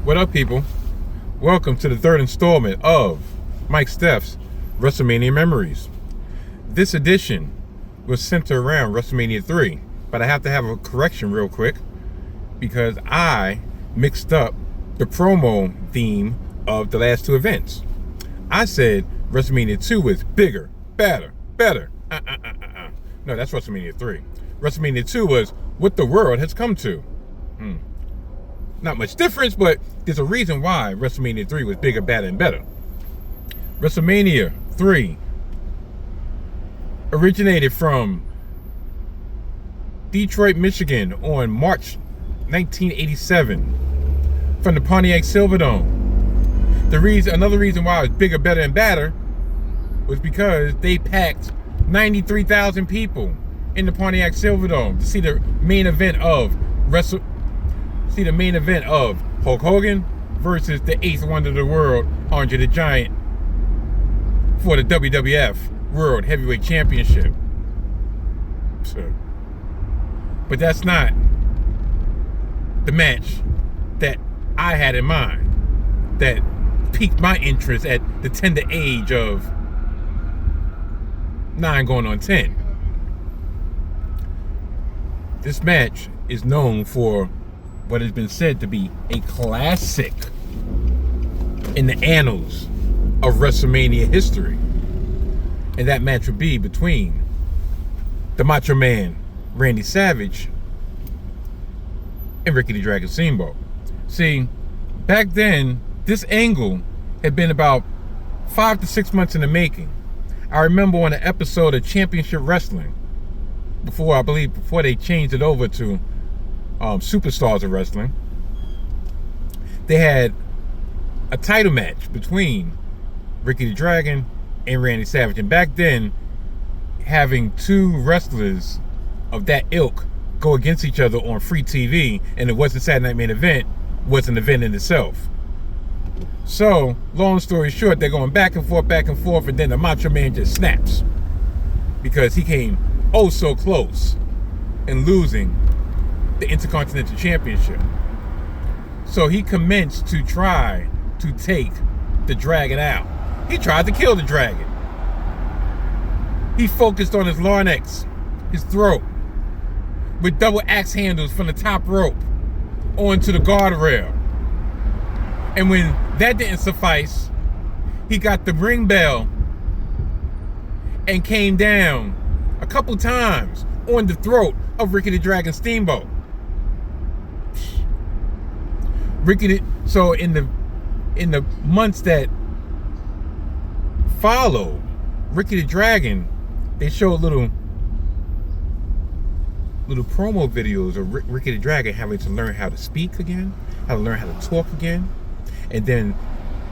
What up, people? Welcome to the third installment of Mike Steph's Wrestlemania Memories. This edition was centered around Wrestlemania 3, but I have to have a correction real quick because I mixed up the promo theme of the last two events. I said Wrestlemania 2 was bigger, better. No, that's Wrestlemania 3. Wrestlemania 2 was what the world has come to. Not much difference, but there's a reason why WrestleMania 3 was bigger, badder, and better. WrestleMania 3 originated from Detroit, Michigan on March 1987 from the Pontiac Silverdome. Another reason why it was bigger, better, and badder was because they packed 93,000 people in the Pontiac Silverdome to see the main event of Hulk Hogan versus the eighth wonder of the world, Andre the Giant, for the WWF World Heavyweight Championship. But that's not the match that I had in mind that piqued my interest at the tender age of 9 going on 10. This match is known for what has been said to be a classic in the annals of WrestleMania history. And that match would be between the Macho Man, Randy Savage, and Ricky the Dragon Steamboat. See, back then, this angle had been about 5 to 6 months in the making. I remember on an episode of Championship Wrestling, before they changed it over to Superstars of Wrestling, they had a title match between Ricky the Dragon and Randy Savage. And back then, having two wrestlers of that ilk go against each other on free TV, and it wasn't Saturday Night Main Event, was an event in itself. So, long story short, they're going back and forth, and then the Macho Man just snaps because he came oh so close in losing the Intercontinental Championship. So he commenced to try to take the Dragon out. He tried to kill the Dragon. He focused on his larynx, his throat, with double axe handles from the top rope onto the guardrail. And when that didn't suffice, he got the ring bell and came down a couple times on the throat of Ricky the Dragon Steamboat. So in the months that followed, Ricky the Dragon, they showed little promo videos of Ricky the Dragon having to learn how to speak again, how to learn how to talk again. And then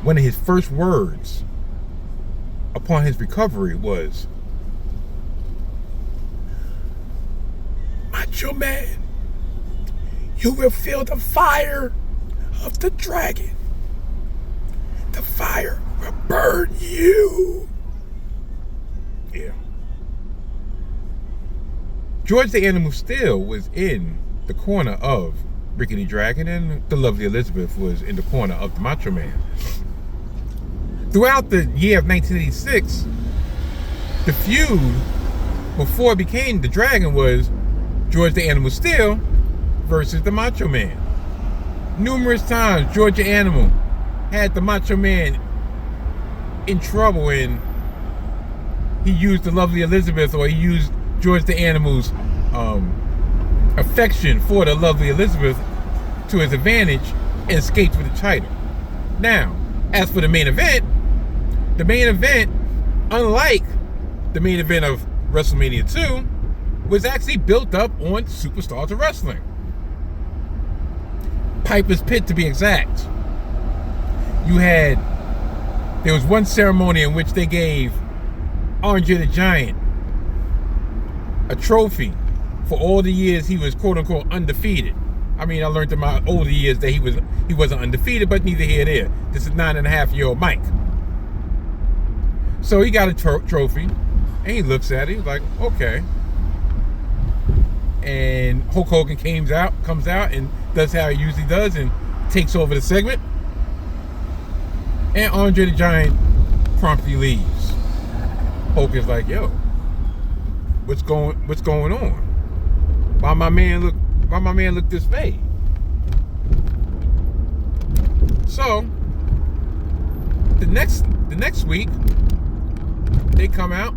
one of his first words upon his recovery was, "Macho Man, you will feel the fire of the dragon. The fire will burn you." Yeah. George the Animal Steele was in the corner of Ricky the Dragon, and the lovely Elizabeth was in the corner of the Macho Man. Throughout the year of 1986, the feud before it became the Dragon was George the Animal Steele versus the Macho Man. Numerous times, George the Animal had the Macho Man in trouble, and he used the lovely Elizabeth, or he used George the Animal's affection for the lovely Elizabeth to his advantage and escaped with the title. Now, as for the main event, unlike the main event of WrestleMania 2, was actually built up on Superstars of Wrestling. Piper's Pit, to be exact. There was one ceremony in which they gave Andre the Giant a trophy for all the years he was quote-unquote undefeated. I mean, I learned in my older years that he wasn't undefeated, but neither here nor there. This is 9.5-year-old Mike. So he got a trophy, and he looks at it, he's like, okay. And Hulk Hogan comes out and does how he usually does and takes over the segment, and Andre the Giant promptly leaves. Hogan's like, yo, what's going on? Why my man look dismayed? So the next week they come out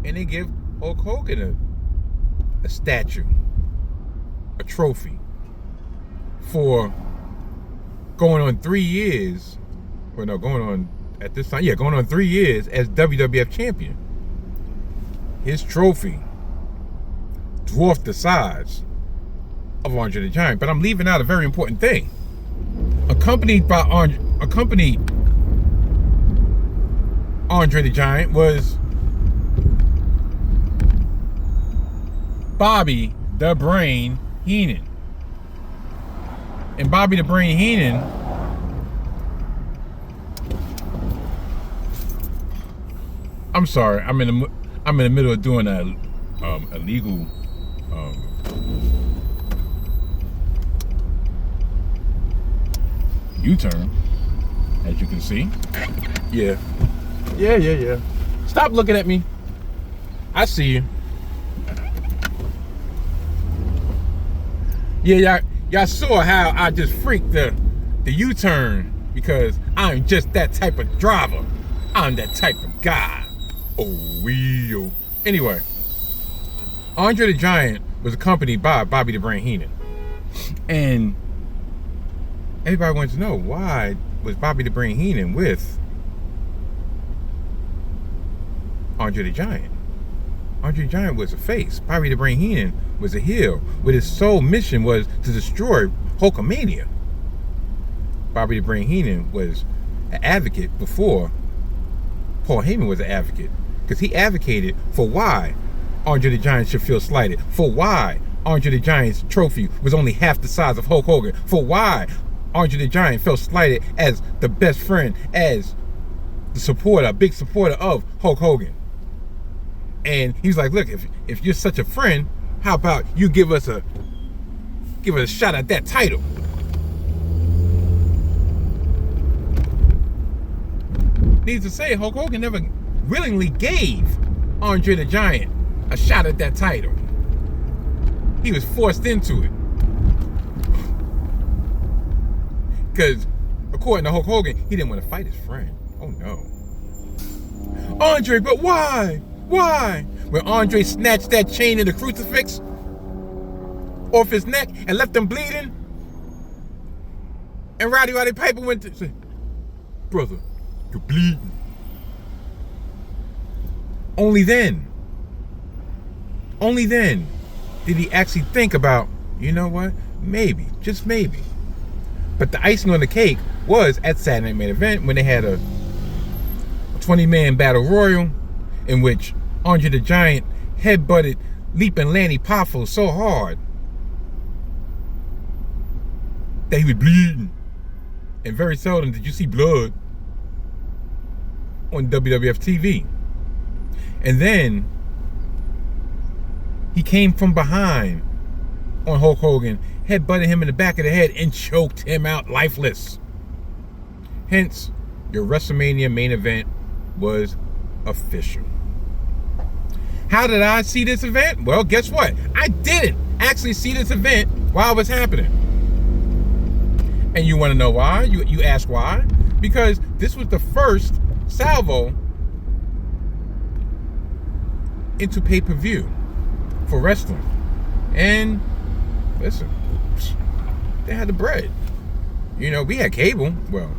and they give Hulk Hogan a statue, a trophy for going on 3 years. Well, no, going on at this time, going on 3 years as WWF champion. His trophy dwarfed the size of Andre the Giant, but I'm leaving out a very important thing. Accompanied Andre the Giant was Bobby the Brain Heenan. And Bobby the Brain Heenan I'm sorry, I'm in the middle of doing a legal U-turn, as you can see. Yeah. Stop looking at me. I see you. Yeah, y'all saw how I just freaked the U-turn because I'm just that type of driver. I'm that type of guy. Oh. Anyway, Andre the Giant was accompanied by Bobby the Brain Heenan. And everybody wants to know, why was Bobby the Brain Heenan with Andre the Giant? Andre the Giant was a face. Bobby the Brain Heenan was a heel, with his sole mission was to destroy Hulkamania. Bobby the Brain Heenan was an advocate before Paul Heyman was an advocate, because he advocated for why Andre the Giant should feel slighted, for why Andre the Giant's trophy was only half the size of Hulk Hogan, for why Andre the Giant felt slighted as the best friend, as the supporter, a big supporter of Hulk Hogan. And he was like, look, if you're such a friend, how about you give us a shot at that title? Needs to say, Hulk Hogan never willingly gave Andre the Giant a shot at that title. He was forced into it. Because, according to Hulk Hogan, he didn't want to fight his friend. Oh no. Andre, but why? Why? When Andre snatched that chain and the crucifix off his neck and left him bleeding, and Roddy Piper went to say, brother, you're bleeding. Only then did he actually think about, you know what, maybe, just maybe. But the icing on the cake was at Saturday Night Main Event when they had a 20-man battle royal in which Andre the Giant headbutted Leaping Lanny Poffo so hard that he was bleeding. And very seldom did you see blood on WWF TV. And then he came from behind on Hulk Hogan, headbutted him in the back of the head, and choked him out lifeless. Hence, your WrestleMania main event was official. How did I see this event? Well, guess what? I didn't actually see this event while it was happening. And you want to know why? You ask why? Because this was the first salvo into pay-per-view for wrestling. And listen, they had the bread. You know, we had cable. Well,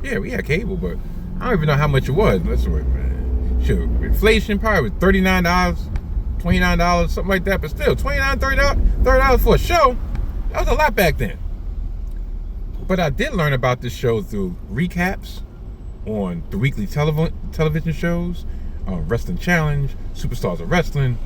yeah, we had cable, but I don't even know how much it was. Let's wait, man. Sure, inflation probably was $39, $29, something like that. But still, $29, $30 for a show. That was a lot back then. But I did learn about this show through recaps on the weekly television shows, Wrestling Challenge, Superstars of Wrestling,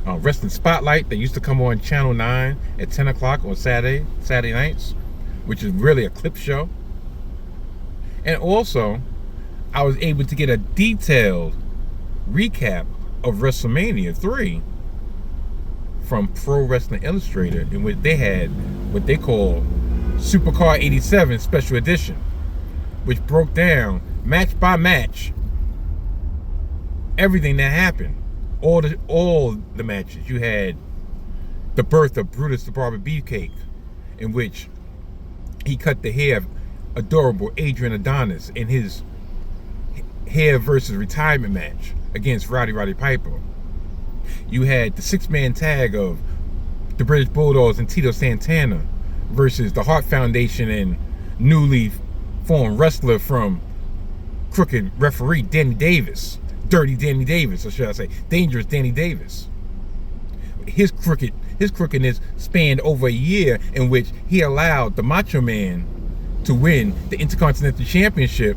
Wrestling Spotlight that used to come on Channel 9 at 10 o'clock on Saturday nights, which is really a clip show. And also, I was able to get a detailed recap of WrestleMania 3 from Pro Wrestling Illustrated, in which they had what they call Supercard 87 Special Edition, which broke down match by match everything that happened. All the matches. You had the birth of Brutus the Barber Beefcake, in which he cut the hair of adorable Adrian Adonis in his hair versus retirement match against Roddy Piper. You had the 6-man tag of the British Bulldogs and Tito Santana versus the Hart Foundation and newly formed wrestler from crooked referee Danny Davis. Dirty Danny Davis, or should I say Dangerous Danny Davis. His crookedness spanned over a year, in which he allowed the Macho Man to win the Intercontinental Championship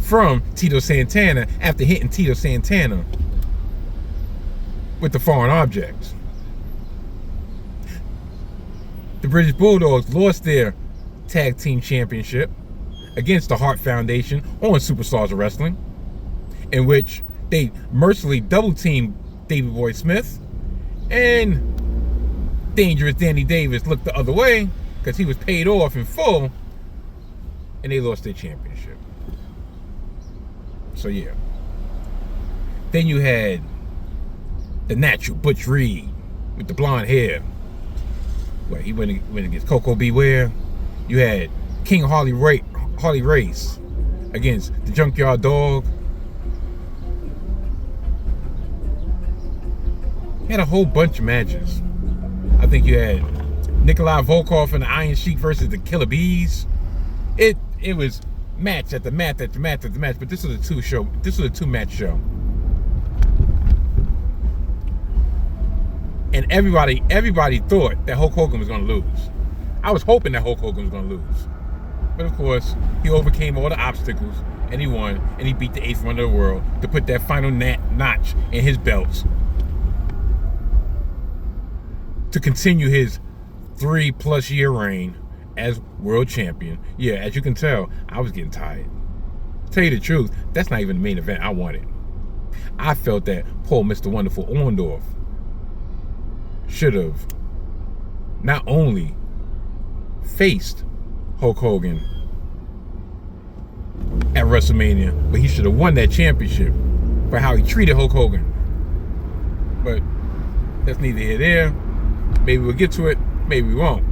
from Tito Santana after hitting Tito Santana with the foreign objects. The British Bulldogs lost their tag team championship against the Hart Foundation on Superstars of Wrestling, in which they mercilessly double-teamed Davey Boy Smith, and Dangerous Danny Davis looked the other way because he was paid off in full, and they lost their championship. So yeah. Then you had the natural Butch Reed with the blonde hair. Well, he went against Coco Beware. You had King Harley Race against the Junkyard Dog. He had a whole bunch of matches. I think you had Nikolai Volkov and the Iron Sheik versus the Killer Bees. It was match after match after match after match, but this was a two-match show. And everybody thought that Hulk Hogan was going to lose. I was hoping that Hulk Hogan was going to lose. But of course, he overcame all the obstacles, and he won, and he beat the 8th wonder of the world to put that final notch in his belts to continue his 3+ year reign as world champion. Yeah, as you can tell, I was getting tired. To tell you the truth, that's not even the main event I wanted. I felt that Paul Mr. Wonderful Orndorff should have not only faced Hulk Hogan at WrestleMania, but he should have won that championship for how he treated Hulk Hogan. But that's neither here nor there. Maybe we'll get to it, maybe we won't.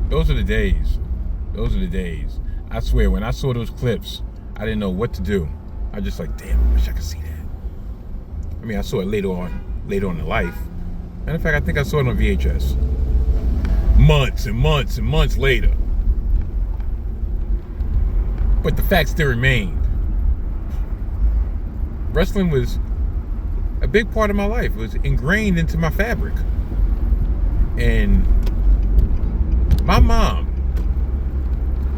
Those are the days. Those are the days. I swear, when I saw those clips, I didn't know what to do. I was just like, damn, I wish I could see that. I mean, I saw it later on in life. Matter of fact, I think I saw it on VHS. Months and months and months later. But the fact still remained. Wrestling was a big part of my life. It was ingrained into my fabric. And my mom,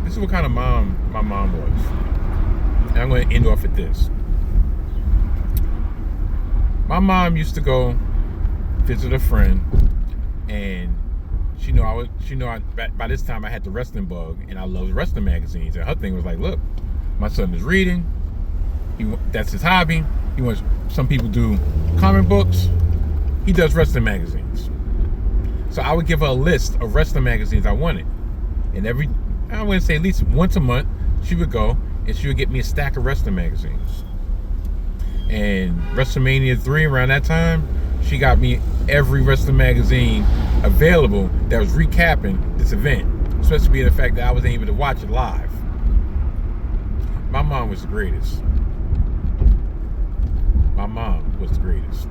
this is what kind of mom my mom was. And I'm going to end off at this. My mom used to go visit a friend, and by this time I had the wrestling bug, and I loved wrestling magazines. And her thing was like, look, my son is reading. That's his hobby. Some people do comic books. He does wrestling magazines. So I would give her a list of wrestling magazines I wanted. And I wouldn't say at least once a month, she would go and she would get me a stack of wrestling magazines. And Wrestlemania 3, around that time, she got me every wrestling magazine available that was recapping this event. Especially being the fact that I wasn't able to watch it live. My mom was the greatest. My mom was the greatest.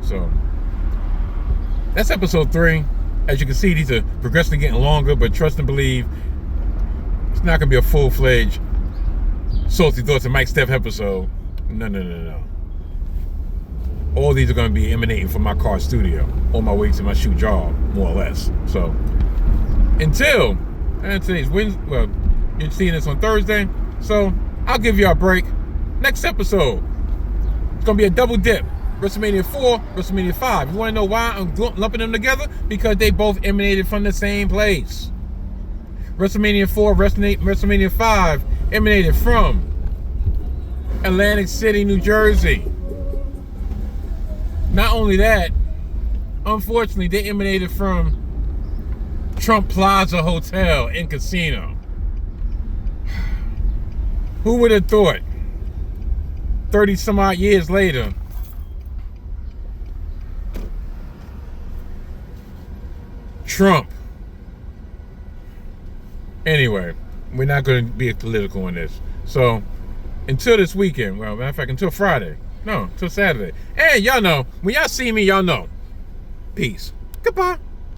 So, that's episode 3. As you can see, these are progressively getting longer, but trust and believe, it's not going to be a full-fledged Salty Thoughts and Mike Steph episode. No. All these are going to be emanating from my car studio on my way to my shoe job, more or less. So, until, and today's Wednesday, well, you're seeing this on Thursday, so I'll give you a break. Next episode, it's going to be a double dip. WrestleMania 4, WrestleMania 5. You want to know why I'm lumping them together? Because they both emanated from the same place. WrestleMania 4, WrestleMania 5 emanated from Atlantic City, New Jersey. Not only that, Unfortunately, they emanated from Trump Plaza Hotel and Casino. Who would have thought 30 some odd years later Trump. Anyway, we're not going to be political on this. So, until this weekend, well, matter of fact, until Friday. No, until Saturday. Hey, y'all know. When y'all see me, y'all know. Peace. Goodbye.